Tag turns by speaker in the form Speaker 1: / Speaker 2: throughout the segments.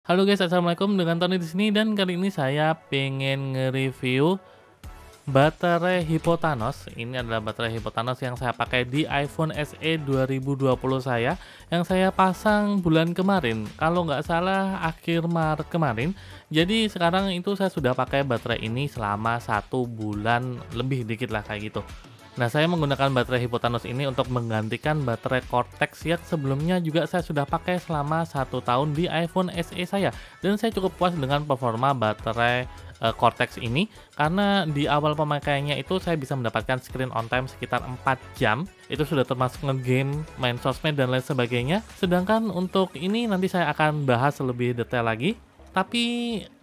Speaker 1: Halo guys, assalamualaikum. Dengan Tony di sini dan kali ini saya pengen nge-review baterai Hypotanos. Ini adalah baterai Hypotanos yang saya pakai di iPhone SE 2020 saya, yang saya pasang bulan kemarin. Kalau nggak salah akhir Maret kemarin. Jadi sekarang itu saya sudah pakai baterai ini selama 1 bulan lebih dikit lah kayak gitu. Nah, saya menggunakan baterai Hypotanos ini untuk menggantikan baterai Cortex yang sebelumnya juga saya sudah pakai selama 1 tahun di iPhone SE saya. Dan saya cukup puas dengan performa baterai Cortex ini karena di awal pemakaiannya itu saya bisa mendapatkan screen on time sekitar 4 jam. Itu sudah termasuk nge-game, main sosmed dan lain sebagainya. Sedangkan untuk ini nanti saya akan bahas lebih detail lagi. Tapi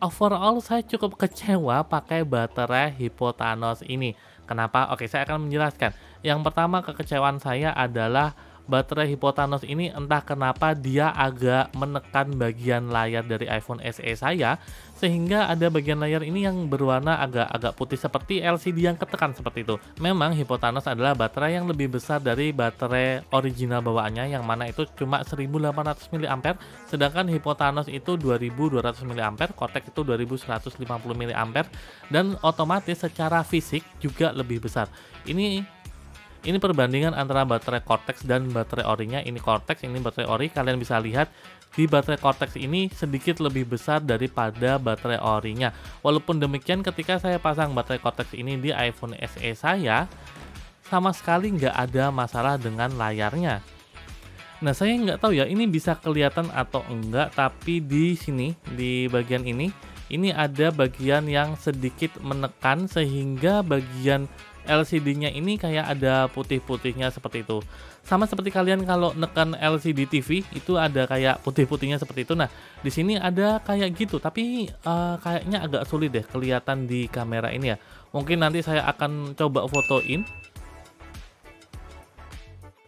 Speaker 1: overall saya cukup kecewa pakai baterai Hypotanos ini. Kenapa? Oke, saya akan menjelaskan. Yang pertama kekecewaan saya adalah baterai Hypotanos ini entah kenapa dia agak menekan bagian layar dari iPhone SE saya, sehingga ada bagian layar ini yang berwarna agak putih seperti LCD yang ketekan seperti itu. Memang Hypotanos adalah baterai yang lebih besar dari baterai original bawaannya, yang mana itu cuma 1800 mAh, sedangkan Hypotanos itu 2200 mAh, Cortex itu 2150 mAh, dan otomatis secara fisik juga lebih besar. Ini perbandingan antara baterai Cortex dan baterai orinya. Ini Cortex, ini baterai ori. Kalian bisa lihat di baterai Cortex ini sedikit lebih besar daripada baterai orinya. Walaupun demikian, ketika saya pasang baterai Cortex ini di iPhone SE saya, sama sekali nggak ada masalah dengan layarnya. Nah, saya nggak tahu ya, ini bisa kelihatan atau enggak, tapi di sini, di bagian ini ada bagian yang sedikit menekan sehingga bagian LCD-nya ini kayak ada putih-putihnya seperti itu. Sama seperti kalian kalau neken LCD TV itu ada kayak putih-putihnya seperti itu. Nah, di sini ada kayak gitu, tapi kayaknya agak sulit deh kelihatan di kamera ini ya. Mungkin nanti saya akan coba fotoin.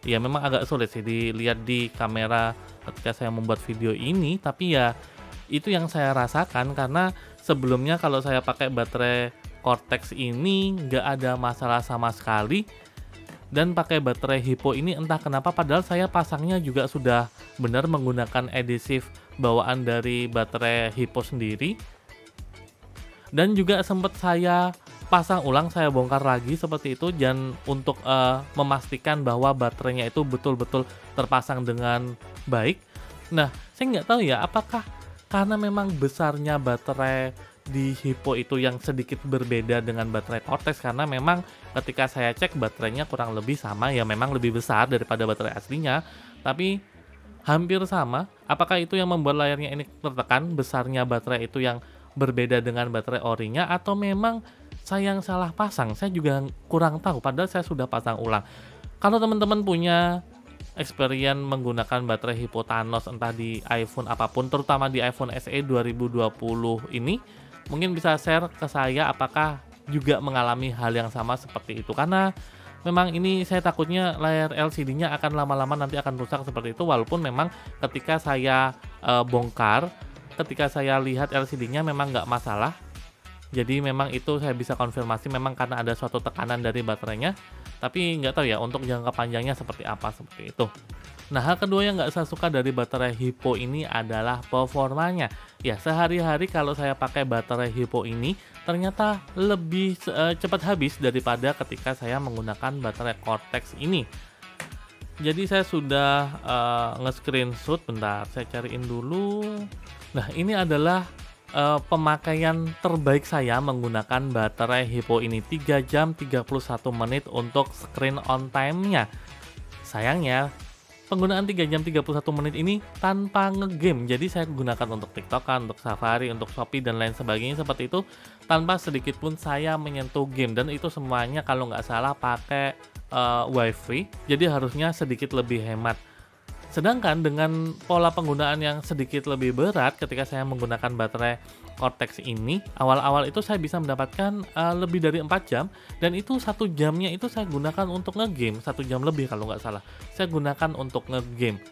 Speaker 1: Ya, memang agak sulit sih dilihat di kamera ketika saya membuat video ini, tapi ya itu yang saya rasakan karena sebelumnya kalau saya pakai baterai Cortex ini nggak ada masalah sama sekali, dan pakai baterai Hypo ini entah kenapa, padahal saya pasangnya juga sudah benar menggunakan adhesive bawaan dari baterai Hypo sendiri, dan juga sempat saya pasang ulang, saya bongkar lagi seperti itu, dan untuk memastikan bahwa baterainya itu betul-betul terpasang dengan baik. Nah, saya nggak tahu ya apakah karena memang besarnya baterai di Hypo itu yang sedikit berbeda dengan baterai Cortex, karena memang ketika saya cek baterainya kurang lebih sama ya, memang lebih besar daripada baterai aslinya, tapi hampir sama. Apakah itu yang membuat layarnya ini tertekan, besarnya baterai itu yang berbeda dengan baterai orinya, atau memang saya yang salah pasang? Saya juga kurang tahu, padahal saya sudah pasang ulang. Kalau teman-teman punya experience menggunakan baterai Hypotanos entah di iPhone apapun, terutama di iPhone SE 2020 ini, mungkin bisa share ke saya apakah juga mengalami hal yang sama seperti itu, karena memang ini saya takutnya layar LCD-nya akan lama-lama nanti akan rusak seperti itu. Walaupun memang ketika saya bongkar, ketika saya lihat LCD-nya memang nggak masalah, jadi memang itu saya bisa konfirmasi memang karena ada suatu tekanan dari baterainya, tapi nggak tahu ya untuk jangka panjangnya seperti apa, seperti itu. Nah, hal kedua yang nggak saya suka dari baterai Hypo ini adalah performanya. Ya, sehari-hari kalau saya pakai baterai Hypo ini ternyata lebih cepat habis daripada ketika saya menggunakan baterai Cortex ini. Jadi saya sudah nge-screenshot, bentar saya cariin dulu. Nah, ini adalah pemakaian terbaik saya menggunakan baterai Hypo ini, 3 jam 31 menit untuk screen on time-nya. Sayangnya penggunaan 3 jam 31 menit ini tanpa ngegame. Jadi saya gunakan untuk TikTokan, untuk Safari, untuk Shopee dan lain sebagainya seperti itu, tanpa sedikit pun saya menyentuh game, dan itu semuanya kalau nggak salah pakai WiFi. Jadi harusnya sedikit lebih hemat. Sedangkan dengan pola penggunaan yang sedikit lebih berat ketika saya menggunakan baterai Cortex ini, awal-awal itu saya bisa mendapatkan lebih dari 4 jam, dan itu 1 jamnya itu saya gunakan untuk ngegame, 1 jam lebih kalau nggak salah saya gunakan untuk ngegame.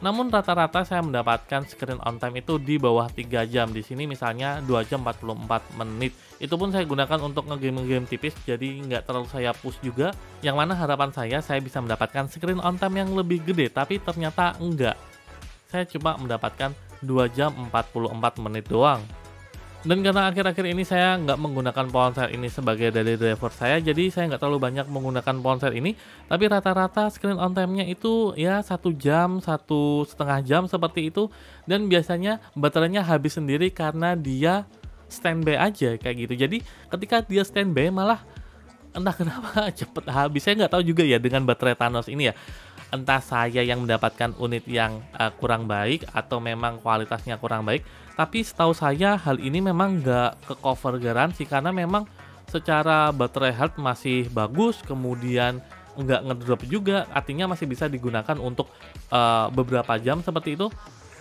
Speaker 1: Namun rata-rata saya mendapatkan screen on time itu di bawah 3 jam. Di sini misalnya 2 jam 44 menit. Itu pun saya gunakan untuk ngegame-game tipis, jadi nggak terlalu saya push juga. Yang mana harapan saya bisa mendapatkan screen on time yang lebih gede, tapi ternyata enggak. Saya cuma mendapatkan 2 jam 44 menit doang. Dan karena akhir-akhir ini saya nggak menggunakan ponsel ini sebagai daily driver saya, jadi saya nggak terlalu banyak menggunakan ponsel ini. Tapi rata-rata screen on time-nya itu ya 1 jam, 1,5 jam seperti itu. Dan biasanya baterainya habis sendiri karena dia standby aja kayak gitu. Jadi ketika dia standby malah entah kenapa cepet habis. Saya nggak tahu juga ya dengan baterai Thanos ini ya. Entah saya yang mendapatkan unit yang kurang baik atau memang kualitasnya kurang baik. Tapi setahu saya hal ini memang nggak ke cover garansi karena memang secara baterai health masih bagus, kemudian nggak ngedrop juga, artinya masih bisa digunakan untuk beberapa jam seperti itu.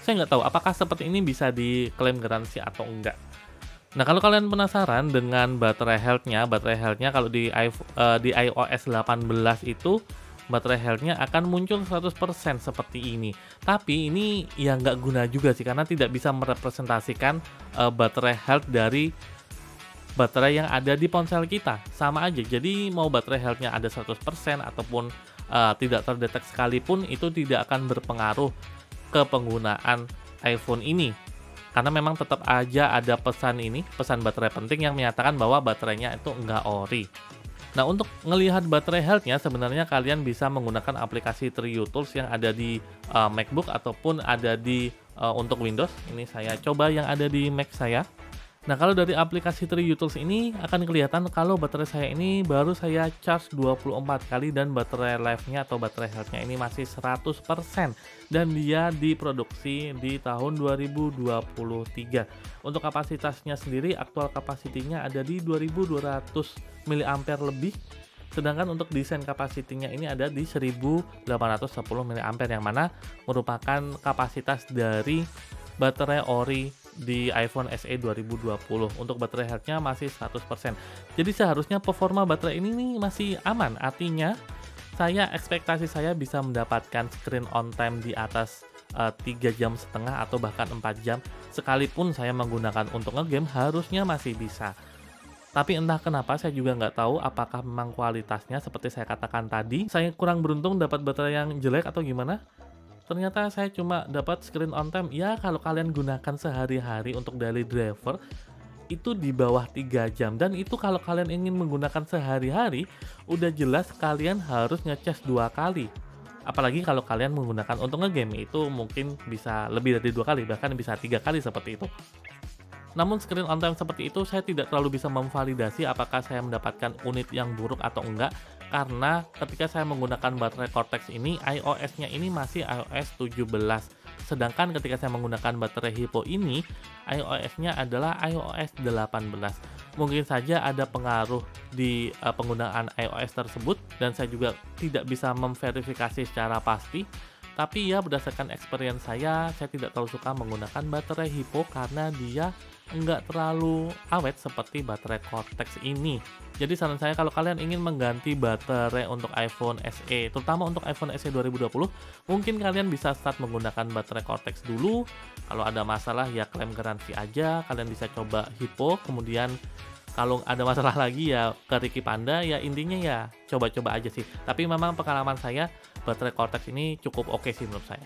Speaker 1: Saya nggak tahu apakah seperti ini bisa diklaim garansi atau enggak. Nah, kalau kalian penasaran dengan baterai health-nya kalau di iOS 18 itu baterai health-nya akan muncul 100% seperti ini. Tapi ini ya nggak guna juga sih karena tidak bisa merepresentasikan baterai health dari baterai yang ada di ponsel kita. Sama aja. Jadi mau baterai health-nya ada 100% ataupun tidak terdetek sekalipun itu tidak akan berpengaruh ke penggunaan iPhone ini. Karena memang tetap aja ada pesan baterai penting yang menyatakan bahwa baterainya itu enggak ori. Nah, untuk ngelihat baterai health-nya sebenarnya kalian bisa menggunakan aplikasi TrueTools yang ada di MacBook ataupun ada di untuk Windows. Ini saya coba yang ada di Mac saya. Nah, kalau dari aplikasi TrueTools ini akan kelihatan kalau baterai saya ini baru saya charge 24 kali dan baterai life-nya atau baterai health-nya ini masih 100% dan dia diproduksi di tahun 2023. Untuk kapasitasnya sendiri aktual kapasitinya ada di 2200 mAh lebih. Sedangkan untuk desain kapasitinya ini ada di 1810 mAh yang mana merupakan kapasitas dari baterai ori di iPhone SE 2020. Untuk baterai health-nya masih 100%. Jadi seharusnya performa baterai ini nih masih aman. Artinya ekspektasi saya bisa mendapatkan screen on time di atas 3,5 jam atau bahkan 4 jam. Sekalipun saya menggunakan untuk ngegame harusnya masih bisa. Tapi entah kenapa saya juga nggak tahu apakah memang kualitasnya seperti saya katakan tadi. Saya kurang beruntung dapat baterai yang jelek atau gimana. Ternyata saya cuma dapat screen on time. Ya kalau kalian gunakan sehari-hari untuk daily driver itu di bawah 3 jam. Dan itu kalau kalian ingin menggunakan sehari-hari udah jelas kalian harus ngecas 2 kali. Apalagi kalau kalian menggunakan untuk ngegame itu mungkin bisa lebih dari 2 kali, bahkan bisa 3 kali seperti itu. Namun screen on time seperti itu saya tidak terlalu bisa memvalidasi apakah saya mendapatkan unit yang buruk atau enggak. Karena ketika saya menggunakan baterai Cortex ini, iOS-nya ini masih iOS 17. Sedangkan ketika saya menggunakan baterai Hippo ini, iOS-nya adalah iOS 18. Mungkin saja ada pengaruh di penggunaan iOS tersebut dan saya juga tidak bisa memverifikasi secara pasti. Tapi ya berdasarkan experience saya tidak terlalu suka menggunakan baterai Hippo karena dia nggak terlalu awet seperti baterai Cortex ini. Jadi saran saya kalau kalian ingin mengganti baterai untuk iPhone SE, terutama untuk iPhone SE 2020, mungkin kalian bisa start menggunakan baterai Cortex dulu. Kalau ada masalah ya klaim garansi aja, kalian bisa coba Hippo, kemudian kalau ada masalah lagi ya ke Ricky Panda, ya intinya ya coba-coba aja sih. Tapi memang pengalaman saya baterai Cortex ini cukup oke sih menurut saya.